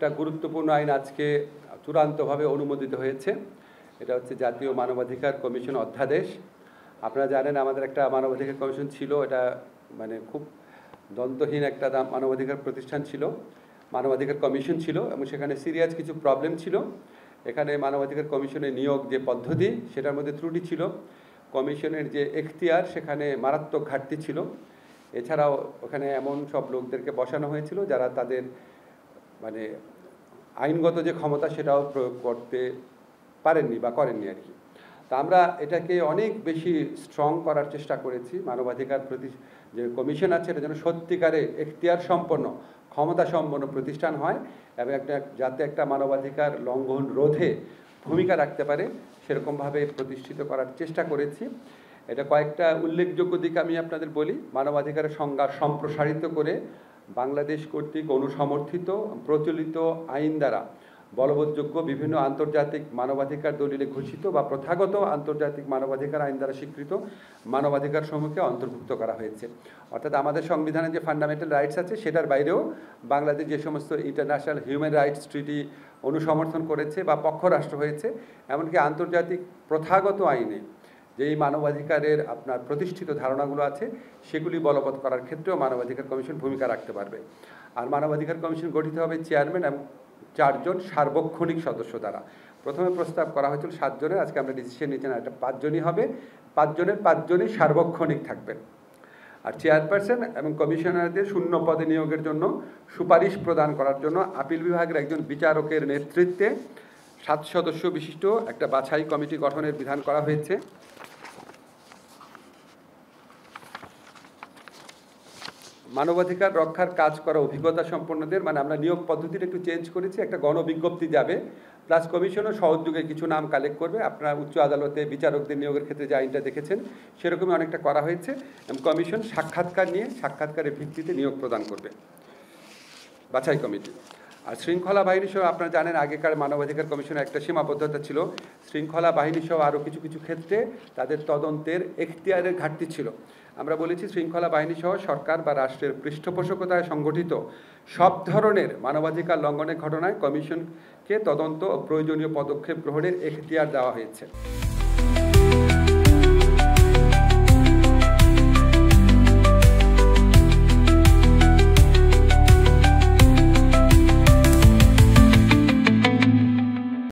একটা গুরুত্বপূর্ণ আইন আজকে চূড়ান্তভাবে অনুমোদিত হয়েছে। এটা হচ্ছে জাতীয় মানবাধিকার কমিশন অধ্যাদেশ। আপনারা জানেন আমাদের একটা মানবাধিকার কমিশন ছিল, এটা মানে খুব দ্বন্দ্বহীন একটা মানবাধিকার প্রতিষ্ঠান ছিল, মানবাধিকার কমিশন ছিল, এবং সেখানে সিরিয়াস কিছু প্রবলেম ছিল। এখানে মানবাধিকার কমিশনের নিয়োগ যে পদ্ধতি সেটার মধ্যে ত্রুটি ছিল, কমিশনের যে এখতিয়ার সেখানে মারাত্মক ঘাটতি ছিল। এছাড়াও ওখানে এমন সব লোকদেরকে বসানো হয়েছিল যারা তাদের মানে আইনগত যে ক্ষমতা সেটাও প্রয়োগ করতে পারেননি বা করেননি আর কি। তা আমরা এটাকে অনেক বেশি স্ট্রং করার চেষ্টা করেছি। মানবাধিকার যে কমিশন আছে এটা যেন সত্যিকারে এখতিয়ার সম্পন্ন, ক্ষমতা সম্পন্ন প্রতিষ্ঠান হয় এবং যাতে একটা মানবাধিকার লঙ্ঘন রোধে ভূমিকা রাখতে পারে সেরকমভাবে প্রতিষ্ঠিত করার চেষ্টা করেছি। এটা কয়েকটা উল্লেখযোগ্য দিক আমি আপনাদের বলি। মানবাধিকারের সংজ্ঞা সম্প্রসারিত করে বাংলাদেশ কর্তৃক অনুসমর্থিত প্রচলিত আইন দ্বারা বলবৎযোগ্য বিভিন্ন আন্তর্জাতিক মানবাধিকার দলিলে ঘোষিত বা প্রথাগত আন্তর্জাতিক মানবাধিকার আইন দ্বারা স্বীকৃত মানবাধিকার সমূহকে অন্তর্ভুক্ত করা হয়েছে। অর্থাৎ আমাদের সংবিধানে যে ফান্ডামেন্টাল রাইটস আছে সেটার বাইরেও বাংলাদেশ যে সমস্ত ইন্টারন্যাশনাল হিউম্যান রাইটস ট্রিটি অনুসমর্থন করেছে বা পক্ষরাষ্ট্র হয়েছে, এমনকি আন্তর্জাতিক প্রথাগত আইনে যেই মানবাধিকারের আপনার প্রতিষ্ঠিত ধারণাগুলো আছে সেগুলি বলবৎ করার ক্ষেত্রেও মানবাধিকার কমিশন ভূমিকা রাখতে পারবে। আর মানবাধিকার কমিশন গঠিত হবে চেয়ারম্যান এবং 4 জন সার্বক্ষণিক সদস্য দ্বারা। প্রথমে প্রস্তাব করা হয়েছিল 7 জনের, আজকে আমরা ডিসিশন নিচ্ছি না, এটা 5 জনই হবে। 5 জনের 5 জনই সার্বক্ষণিক থাকবেন। আর চেয়ারপারসন এবং কমিশনারদের শূন্য পদে নিয়োগের জন্য সুপারিশ প্রদান করার জন্য আপিল বিভাগের একজন বিচারকের নেতৃত্বে 7 সদস্য বিশিষ্ট একটা বাছাই কমিটি গঠনের বিধান করা হয়েছে। মানবাধিকার রক্ষার কাজ করা অভিজ্ঞতা সম্পন্নদের, মানে আমরা নিয়োগ পদ্ধতিটা একটু চেঞ্জ করেছি, একটা গণবিজ্ঞপ্তি যাবে, প্লাস কমিশনও সহযোগে কিছু নাম কালেক্ট করবে। আপনারা উচ্চ আদালতে বিচারকদের নিয়োগের ক্ষেত্রে যে আইনটা দেখেছেন সেরকমই অনেকটা করা হয়েছে। কমিশন সাক্ষাৎকার নিয়ে সাক্ষাৎকারের ভিত্তিতে নিয়োগ প্রদান করবে বাছাই কমিটি। আর শৃঙ্খলা বাহিনী সহ আপনারা জানেন আগেকার মানবাধিকার কমিশনের একটা সীমাবদ্ধতা ছিল, শৃঙ্খলা বাহিনী সহ আরও কিছু কিছু ক্ষেত্রে তাদের তদন্তের এখতিয়ারের ঘাটতি ছিল। আমরা বলেছি শৃঙ্খলা বাহিনী সহ সরকার বা রাষ্ট্রের পৃষ্ঠপোষকতায় সংগঠিত সব ধরনের মানবাধিকার লঙ্ঘনের ঘটনায় কমিশনকে তদন্ত ও প্রয়োজনীয় পদক্ষেপ গ্রহণের এখতিয়ার দেওয়া হয়েছে।